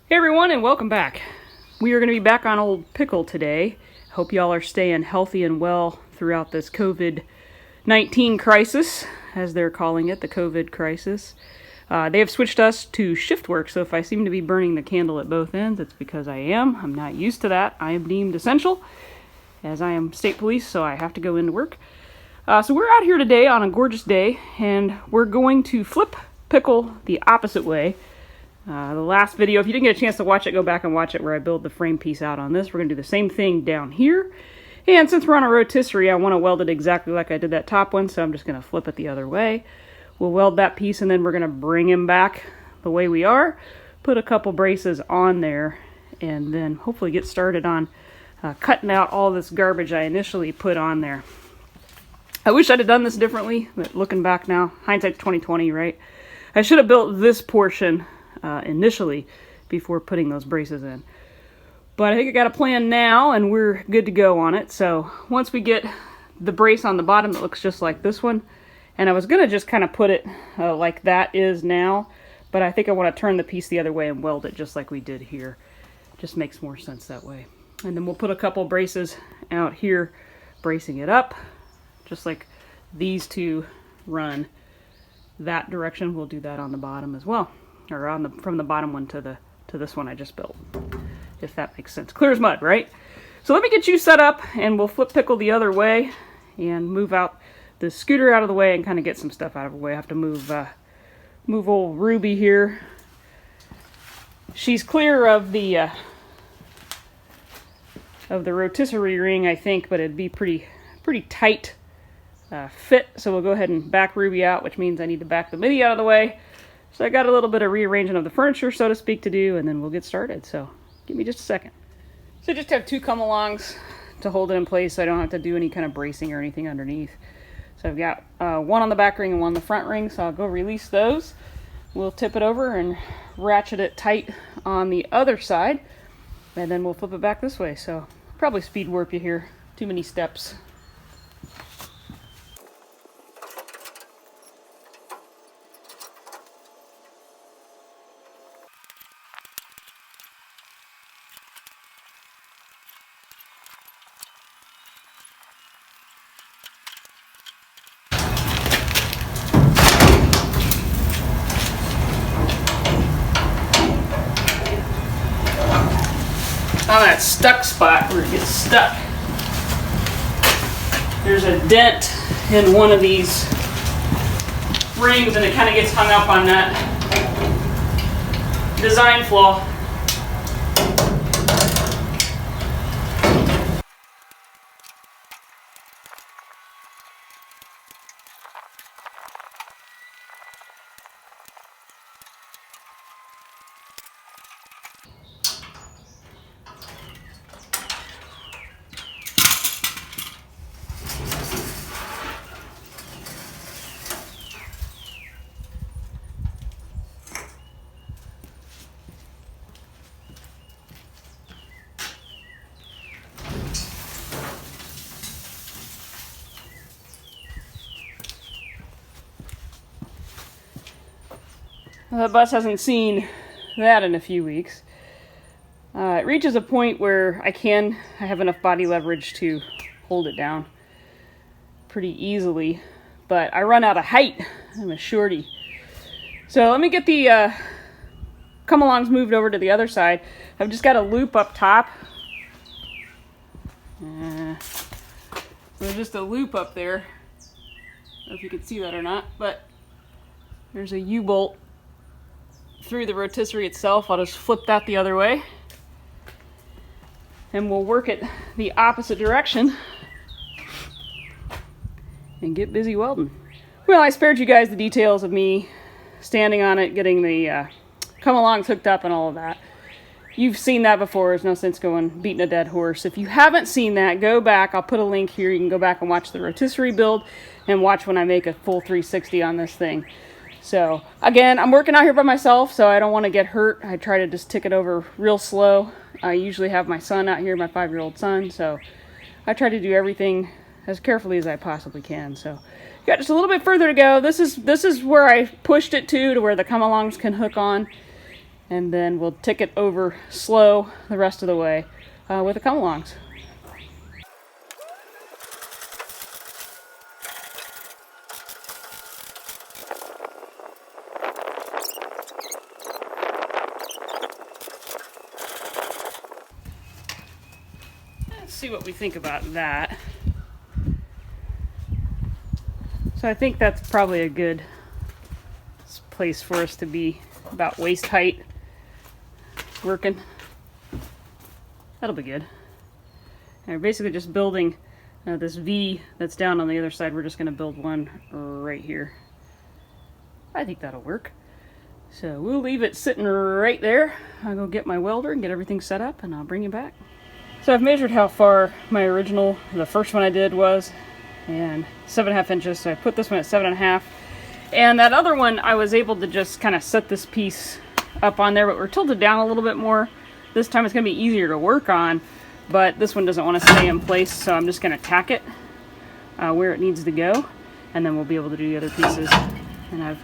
Hey everyone, and welcome back. We are going to be back on Old Pickle today. Hope y'all are staying healthy and well throughout this COVID-19 crisis, as they're calling it, the COVID crisis. They have switched us to shift work, so if I seem to be burning the candle at both ends, it's because I am. I'm not used to that. I am deemed essential, as I am state police, so I have to go into work. So we're out here today on a gorgeous day, and we're going to flip pickle the opposite way. The last video, if you didn't get a chance to watch it, go back and watch it where I build the frame piece out on this. We're going to do the same thing down here. And since we're on a rotisserie, I want to weld it exactly like I did that top one, so I'm just going to flip it the other way. We'll weld that piece, and then we're going to bring him back the way we are, put a couple braces on there, and then hopefully get started on cutting out all this garbage I initially put on there. I wish I'd have done this differently, but looking back now, hindsight's 2020, right? I should have built this portion initially before putting those braces in. But I think I got a plan now and we're good to go on it. So once we get the brace on the bottom that looks just like this one, and I was going to just kind of put it like that is now, but I think I want to turn the piece the other way and weld it just like we did here. Just makes more sense that way. And then we'll put a couple braces out here bracing it up, just like these two run that direction. We'll do that on the bottom as well. Or on from the bottom one to this one I just built, if that makes sense. Clear as mud, right? So let me get you set up, and we'll flip pickle the other way and move out the scooter out of the way and kind of get some stuff out of the way. I have to move old Ruby here. She's clear of the rotisserie ring, I think, but it'd be pretty tight fit. So we'll go ahead and back Ruby out, which means I need to back the Mini out of the way. So I got a little bit of rearranging of the furniture, so to speak, to do, and then we'll get started. So give me just a second. So I just have two come-alongs to hold it in place so I don't have to do any kind of bracing or anything underneath. So I've got one on the back ring and one on the front ring, so I'll go release those. We'll tip it over and ratchet it tight on the other side, and then we'll flip it back this way. So probably speed warp you here. Too many steps. On that stuck spot where it gets stuck, there's a dent in one of these rings, and it kind of gets hung up on that design flaw. The bus hasn't seen that in a few weeks. It reaches a point where I have enough body leverage to hold it down pretty easily, but I run out of height. I'm a shorty. So let me get the come-alongs moved over to the other side. I've just got a loop up top. There's just a loop up there. I don't know if you can see that or not, but there's a U-bolt through the rotisserie itself. I'll just flip that the other way, and we'll work it the opposite direction and get busy welding. Well, I spared you guys the details of me standing on it, getting the come-alongs hooked up and all of that. You've seen that before. There's no sense beating a dead horse. If you haven't seen that, go back. I'll put a link here. You can go back and watch the rotisserie build and watch when I make a full 360 on this thing. So again, I'm working out here by myself, so I don't want to get hurt. I try to just tick it over real slow. I usually have my son out here, my 5-year-old son, so I try to do everything as carefully as I possibly can. So got just a little bit further to go. This is where I pushed it to where the come-alongs can hook on. and then we'll tick it over slow the rest of the way with the come-alongs. Let's see what we think about that. So I think that's probably a good place for us to be, about waist height working. That'll be good. And we're basically just building this V that's down on the other side. We're just going to build one right here. I think that'll work. So we'll leave it sitting right there. I'll go get my welder and get everything set up, and I'll bring you back. So I've measured how far my original, the first one I did was, and 7.5 inches. So I put this one at 7.5. And that other one, I was able to just kind of set this piece up on there, but we're tilted down a little bit more. This time it's going to be easier to work on, but this one doesn't want to stay in place, so I'm just going to tack it where it needs to go, and then we'll be able to do the other pieces. And I've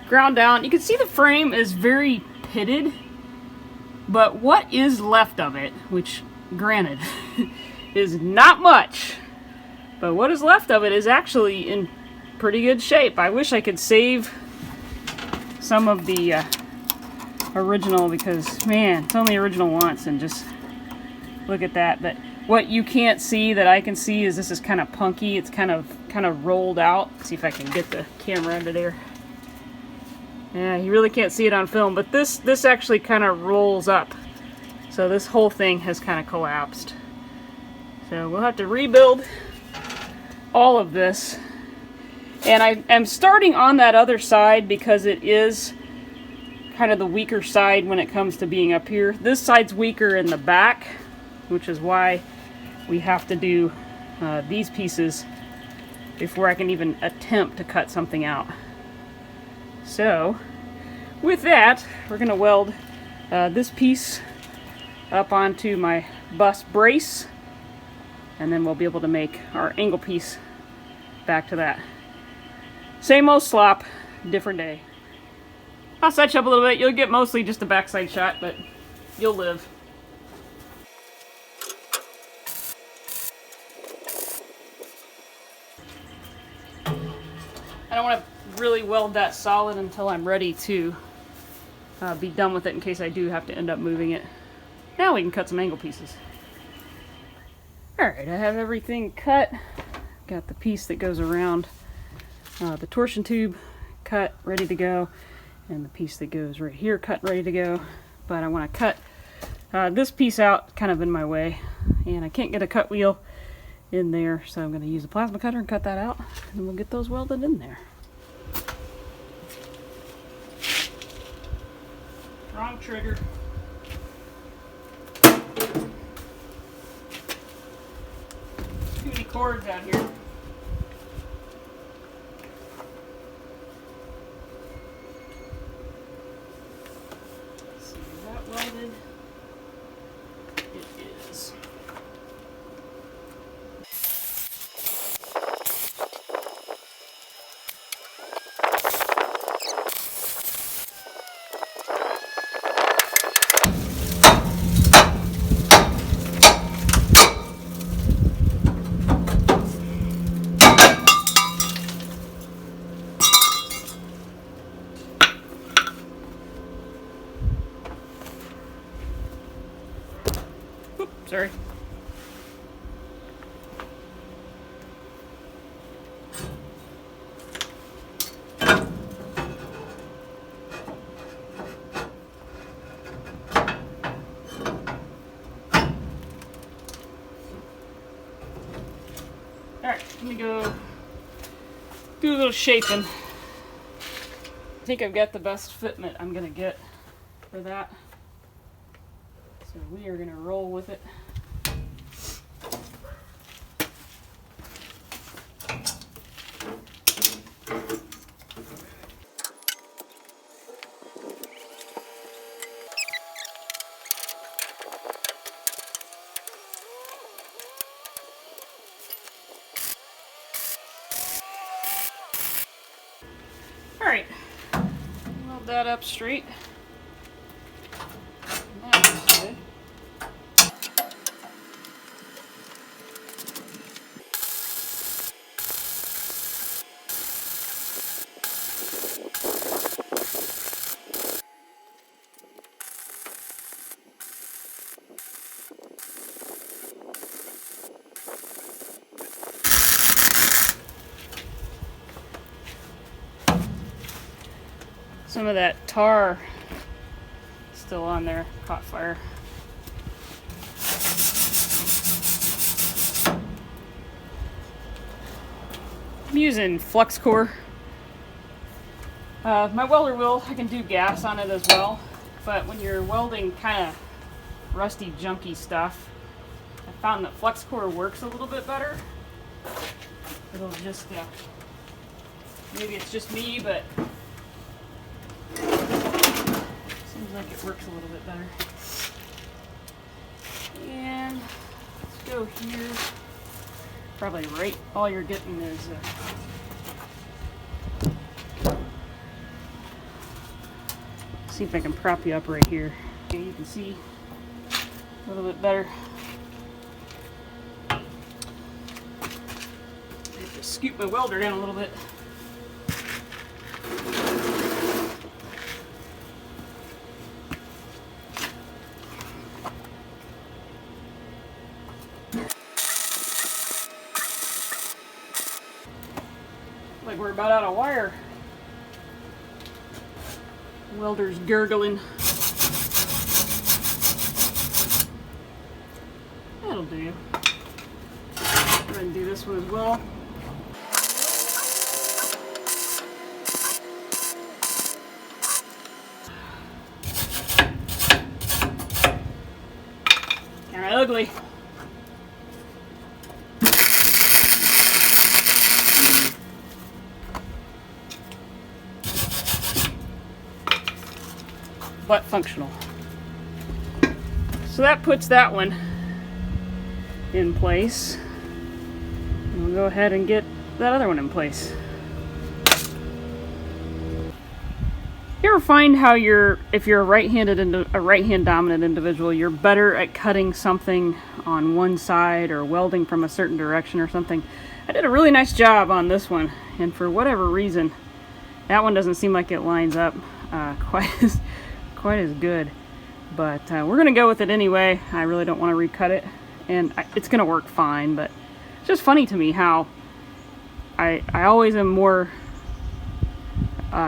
ground down. You can see the frame is very pitted, but what is left of it, which granted is not much, but what is left of it is actually in pretty good shape. I wish I could save some of the original, because man, it's only original once, and just look at that. But what you can't see that I can see is this is kind of punky. It's kind of rolled out. Let's see if I can get the camera under there. Yeah, you really can't see it on film, but this actually kind of rolls up. So this whole thing has kind of collapsed. So we'll have to rebuild all of this. And I'm starting on that other side because it is kind of the weaker side when it comes to being up here. This side's weaker in the back, which is why we have to do these pieces before I can even attempt to cut something out. So with that, we're going to weld this piece up onto my bus brace, and then we'll be able to make our angle piece back to that. Same old slop, different day. I'll set you up a little bit. You'll get mostly just a backside shot, but you'll live. I don't want to really weld that solid until I'm ready to be done with it, in case I do have to end up moving it. Now we can cut some angle pieces. Alright, I have everything cut. Got the piece that goes around the torsion tube cut, ready to go, and the piece that goes right here cut, ready to go. But I want to cut this piece out, kind of in my way, and I can't get a cut wheel in there, so I'm going to use a plasma cutter and cut that out, and we'll get those welded in there. Wrong trigger. Too many cords out here. Welded. It is. Sorry. Alright, let me go do a little shaping. I think I've got the best fitment I'm going to get for that. So we are going to roll with it. Alright, weld that up straight. Some of that tar still on there, caught fire. I'm using flux core. My welder wheel, I can do gas on it as well, but when you're welding kind of rusty, junky stuff, I found that flux core works a little bit better. It'll just, maybe it's just me, but seems like it works a little bit better. And let's go here. Probably right, all you're getting is see if I can prop you up right here. Okay, you can see a little bit better. I have to scoop my welder in a little bit. Like we're about out of wire. Welder's gurgling. That'll do. Go ahead and do this one as well. Kind of ugly. But functional. So that puts that one in place. And we'll go ahead and get that other one in place. You ever find how if you're a right-hand dominant individual, you're better at cutting something on one side or welding from a certain direction or something? I did a really nice job on this one, and for whatever reason, that one doesn't seem like it lines up quite as good. But we're gonna go with it anyway. I really don't want to recut it, and it's gonna work fine. But it's just funny to me how I always am more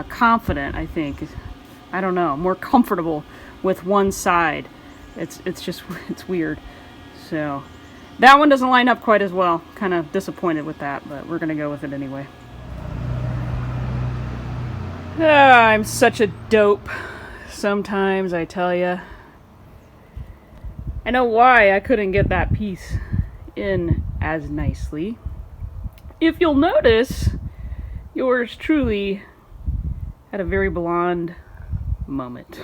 confident, I think, I don't know, more comfortable with one side. It's weird. So that one doesn't line up quite as well. Kind of disappointed with that, but we're gonna go with it anyway. I'm such a dope sometimes, I tell ya. I know why I couldn't get that piece in as nicely. If you'll notice, yours truly had a very blonde moment.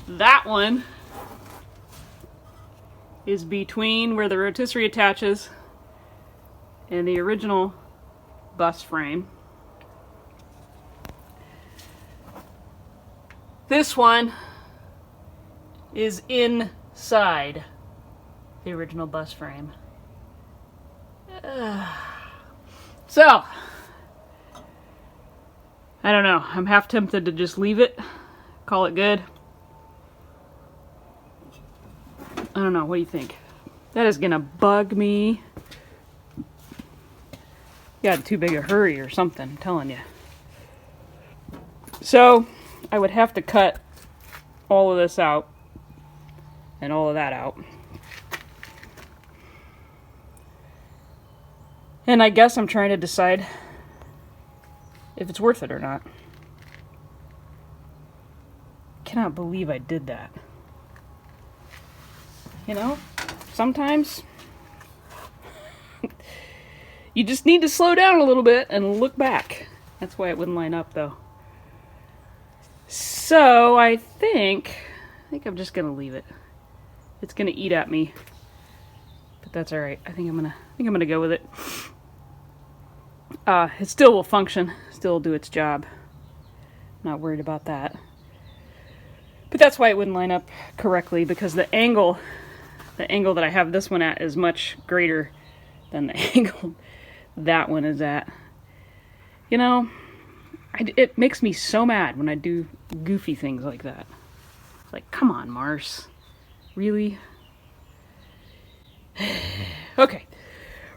That one is between where the rotisserie attaches and the original bus frame. This one is inside the original bus frame. So, I don't know. I'm half tempted to just leave it, call it good. I don't know. What do you think? That is gonna bug me. You got too big a hurry or something, I'm telling you. So, I would have to cut all of this out and all of that out. And I guess I'm trying to decide if it's worth it or not. Cannot believe I did that. You know, sometimes you just need to slow down a little bit and look back. That's why it wouldn't line up though. So I think I'm just gonna leave it. It's gonna eat at me, but that's all right. I think I'm gonna go with it. It still will function, still will do its job. Not worried about that. But that's why it wouldn't line up correctly, because the angle that I have this one at is much greater than the angle that one is at. You know, it makes me so mad when I do goofy things like that. It's like, come on, Mars. Really? Okay.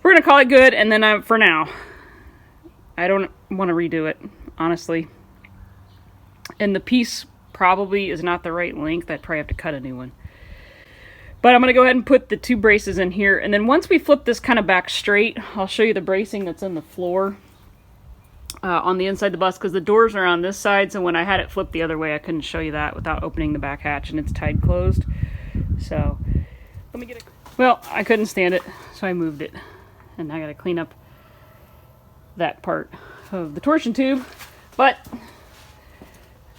We're going to call it good, and then for now, I don't want to redo it. honestly. And the piece probably is not the right length. I'd probably have to cut a new one. But I'm going to go ahead and put the 2 braces in here. And then once we flip this kind of back straight, I'll show you the bracing that's in the floor on the inside of the bus, because the doors are on this side. So when I had it flipped the other way, I couldn't show you that without opening the back hatch, and it's tied closed. So let me get it. Well, I couldn't stand it, so I moved it. And I got to clean up that part of the torsion tube. But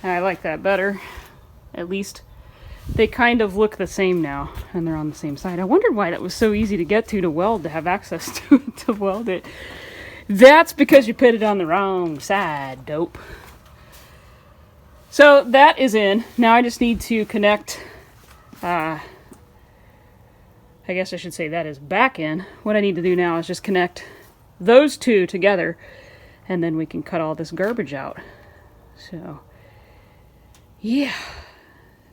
I like that better. At least they kind of look the same now, and they're on the same side. I wondered why that was so easy to get to weld, to have access to it, to weld it. That's because you put it on the wrong side, dope. So that is in. Now I just need to connect, I guess I should say that is back in. What I need to do now is just connect those 2 together, and then we can cut all this garbage out. So, yeah,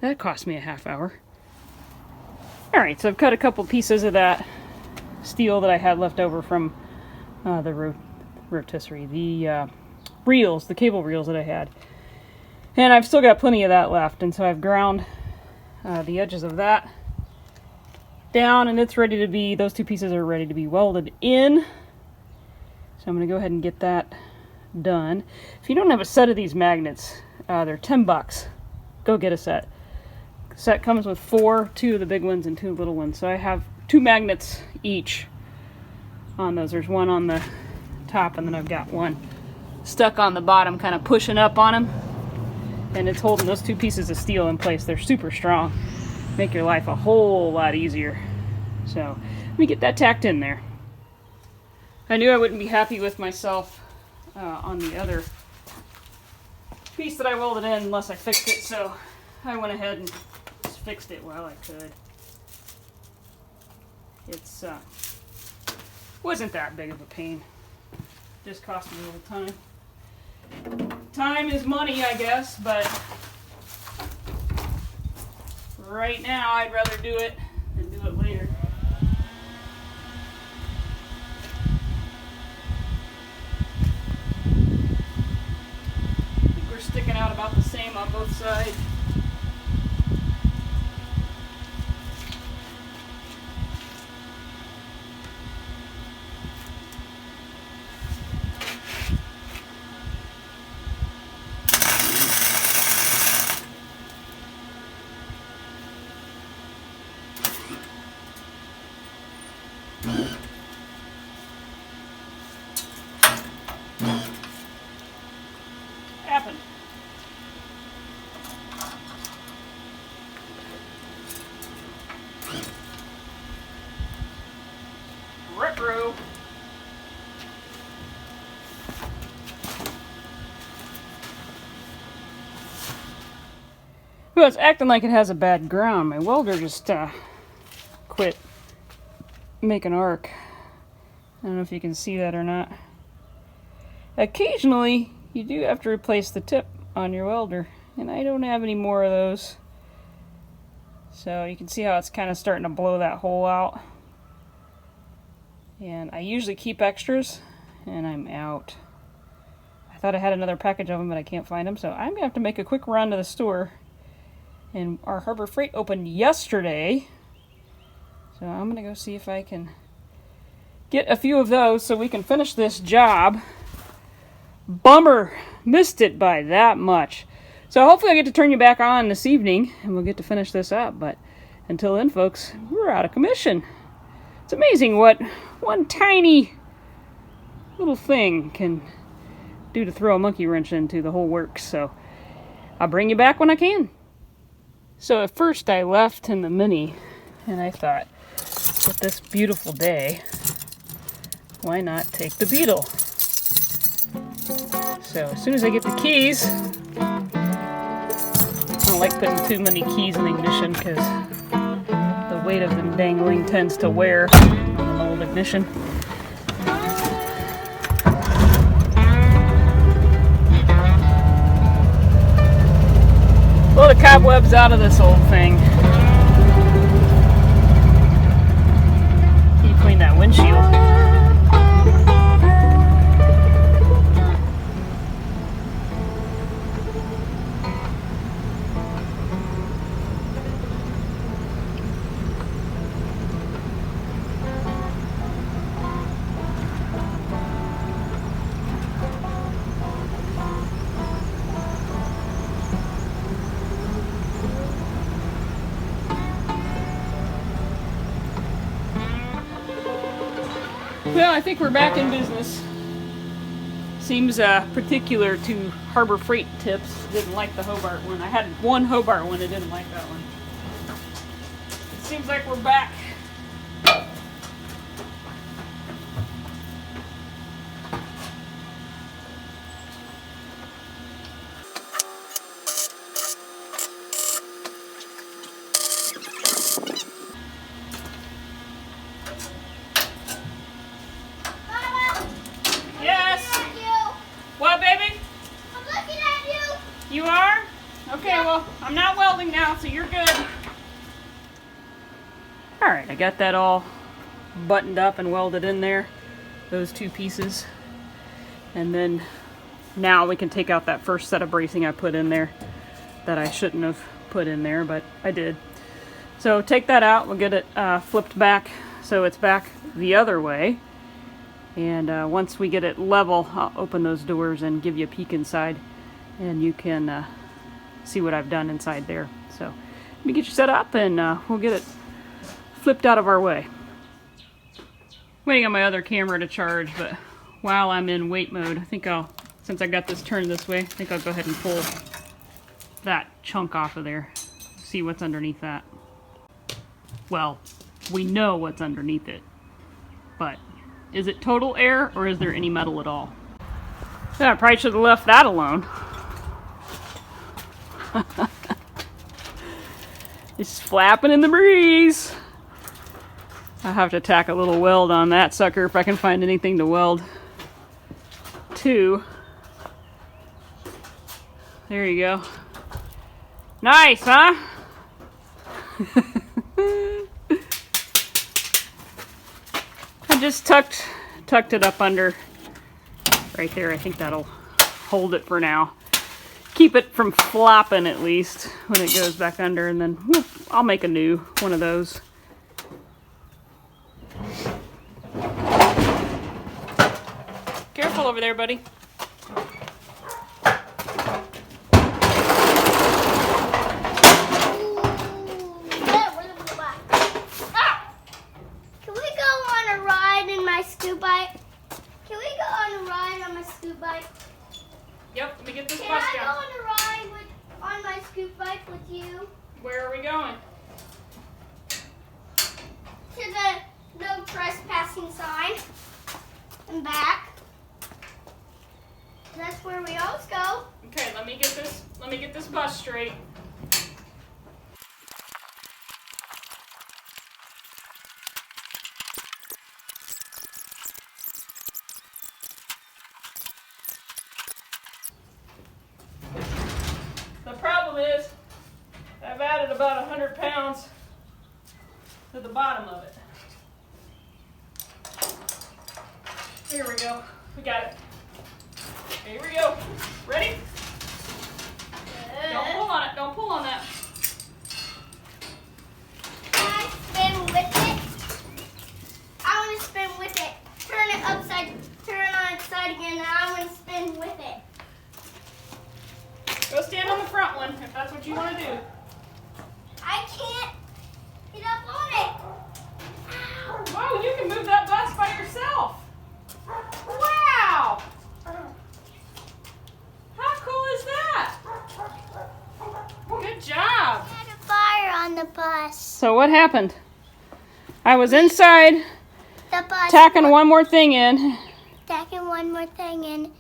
that cost me a half hour. Alright, so I've cut a couple pieces of that steel that I had left over from the rotisserie, the reels, the cable reels that I had. And I've still got plenty of that left, and so I've ground the edges of that down, and it's ready to be, those 2 pieces are ready to be welded in. So I'm going to go ahead and get that done. If you don't have a set of these magnets, they're $10. Go get a set. The set comes with 4, 2 of the big ones and 2 little ones. So I have 2 magnets each on those. There's one on the top, and then I've got one stuck on the bottom, kind of pushing up on them. And it's holding those 2 pieces of steel in place. They're super strong. Make your life a whole lot easier. So let me get that tacked in there. I knew I wouldn't be happy with myself on the other piece that I welded in unless I fixed it, so I went ahead and just fixed it while I could. It's wasn't that big of a pain. Just cost me a little time. Time is money, I guess, but right now I'd rather do it than do it later. I think we're sticking out about the same on both sides. Happened. Retro. Well, it's acting like it has a bad ground. My welder just quit making arc. I don't know if you can see that or not. Occasionally, you do have to replace the tip on your welder, and I don't have any more of those. So you can see how it's kind of starting to blow that hole out. And I usually keep extras, and I'm out. I thought I had another package of them, but I can't find them, so I'm going to have to make a quick run to the store. And our Harbor Freight opened yesterday, so I'm going to go see if I can get a few of those so we can finish this job. Bummer, missed it by that much. So hopefully I get to turn you back on this evening and we'll get to finish this up. But until then, folks, we're out of commission. It's amazing what one tiny little thing can do to throw a monkey wrench into the whole works. So I'll bring you back when I can. So at first I left in the Mini and I thought, with this beautiful day, why not take the Beetle? So as soon as I get the keys, I don't like putting too many keys in the ignition because the weight of them dangling tends to wear on an old ignition. Blow the cobwebs out of this old thing. Can you clean that windshield? Well, I think we're back in business. Seems particular to Harbor Freight tips. Didn't like the Hobart one. I had one Hobart one. I didn't like that one. It seems like we're back. What, baby? I'm looking at you. You are? Okay, yeah. Well, I'm not welding now, so you're good. Alright, I got that all buttoned up and welded in there. Those two pieces. And then now we can take out that first set of bracing I put in there that I shouldn't have put in there, but I did. So take that out. We'll get it flipped back so it's back the other way. And once we get it level, I'll open those doors and give you a peek inside, and you can see what I've done inside there. So let me get you set up, and we'll get it flipped out of our way. Waiting on my other camera to charge, but while I'm in wait mode, I think since I got this turned this way, I think I'll go ahead and pull that chunk off of there. See what's underneath that. Well, we know what's underneath it, but is it total air, or is there any metal at all? Yeah, I probably should have left that alone. It's flapping in the breeze. I'll have to tack a little weld on that sucker if I can find anything to weld to. There you go. Nice, huh? I just tucked it up under right there. I think that'll hold it for now. Keep it from flopping at least when it goes back under, and then whoop, I'll make a new one of those. Careful over there, buddy. Yep, let me get this bus down. Can I go on a ride on my scoop bike with you? Where are we going? To the no trespassing sign and back. That's where we always go. Okay, let me get this bus straight. The problem is, I've added about 100 pounds to the bottom of it. Here we go. We got it. Here we go. Ready? Don't pull on it. Don't pull on that. Can I spin with it? I want to spin with it. Turn it upside, turn on its side again, and I want to spin with it. Go stand on the front one if that's what you want to do. I can't get up on it. Ow. Whoa, you can move that bus by yourself. Wow! How cool is that? Good job. I had a fire on the bus. So what happened? I was inside The bus. tacking one more thing in. Tacking one more thing in,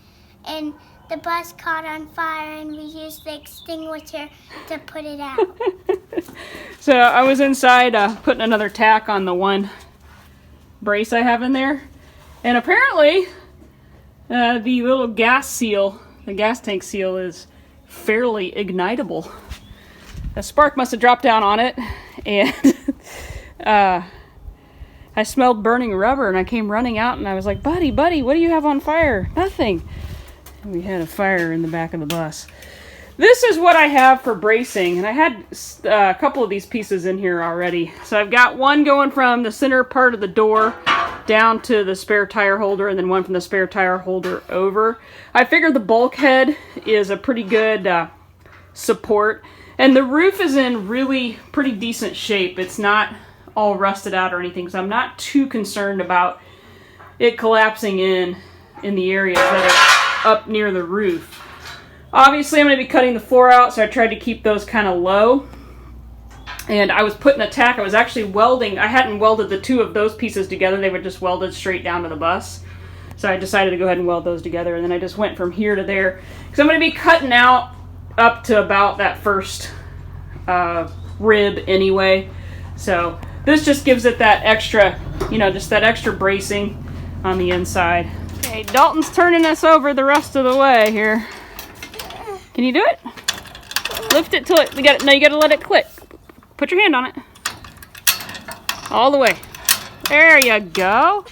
and the bus caught on fire, and we used the extinguisher to put it out. So I was inside putting another tack on the one brace I have in there. And apparently the little gas seal, the gas tank seal, is fairly ignitable. A spark must have dropped down on it, and I smelled burning rubber, and I came running out, and I was like, buddy, what do you have on fire? Nothing. And we had a fire in the back of the bus. This is what I have for bracing, and I had a couple of these pieces in here already. So I've got one going from the center part of the door down to the spare tire holder, and then one from the spare tire holder over. I figured the bulkhead is a pretty good support, and the roof is in really pretty decent shape. It's not all rusted out or anything, so I'm not too concerned about it collapsing in the areas that are up near the roof. Obviously, I'm going to be cutting the floor out, so I tried to keep those kind of low. And I was putting a tack. I was actually welding. I hadn't welded the two of those pieces together. They were just welded straight down to the bus. So I decided to go ahead and weld those together. And then I just went from here to there. Because I'm going to be cutting out up to about that first rib anyway. So this just gives it that extra, you know, just that extra bracing on the inside. Okay, Dalton's turning us over the rest of the way here. Can you do it? Lift it till it, you gotta let it click. Put your hand on it. All the way. There you go.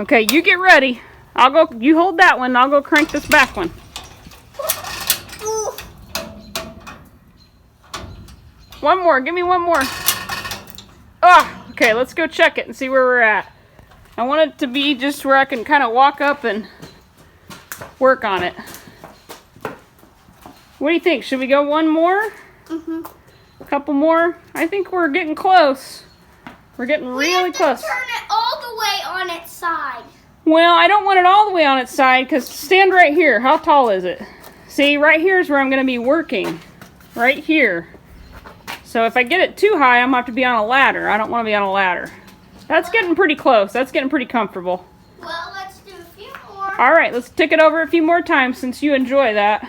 Okay, you get ready. I'll go, you hold that one, I'll go crank this back one. One more, give me one more. Ah, okay, let's go check it and see where we're at. I want it to be just where I can kind of walk up and work on it. What do you think? Should we go one more? Mm-hmm. A couple more? I think we're getting close. We're getting really close. Turn it all the way on its side. Well, I don't want it all the way on its side because stand right here. How tall is it? See, right here is where I'm going to be working. Right here. So if I get it too high, I'm going to have to be on a ladder. I don't want to be on a ladder. That's getting pretty close. That's getting pretty comfortable. Well, let's do a few more. All right, let's tick it over a few more times since you enjoy that.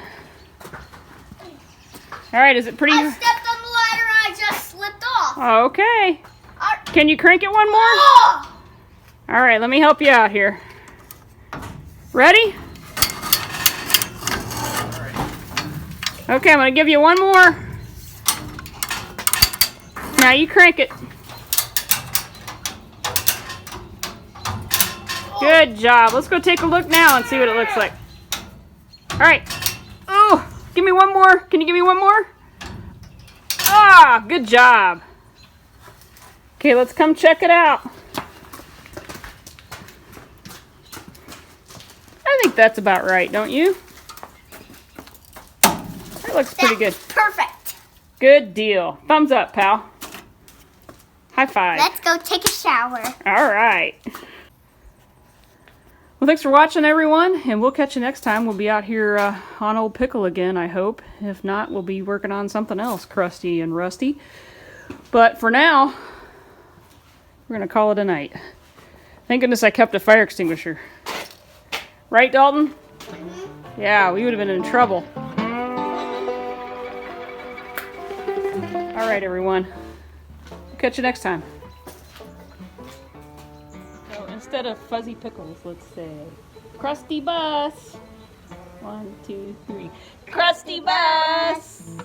All right, is it pretty? I stepped on the ladder and I just slipped off. Okay. Can you crank it one more? Oh! All right, let me help you out here. Ready? Okay, I'm going to give you one more. Now you crank it. Good job. Let's go take a look now and see what it looks like. All right. Oh, give me one more. Can you give me one more? Ah, good job. Okay, let's come check it out. I think that's about right, don't you? That looks pretty good. Perfect. Good deal. Thumbs up, pal. High five. Let's go take a shower. All right. Well, thanks for watching, everyone, and we'll catch you next time. We'll be out here on Old Pickle again, I hope. If not, we'll be working on something else crusty and rusty. But for now, we're going to call it a night. Thank goodness I kept a fire extinguisher. Right, Dalton? Mm-hmm. Yeah, we would have been in trouble. All right, everyone. We'll catch you next time. So instead of fuzzy pickles, let's say crusty bus. 1, 2, 3. Crusty bus!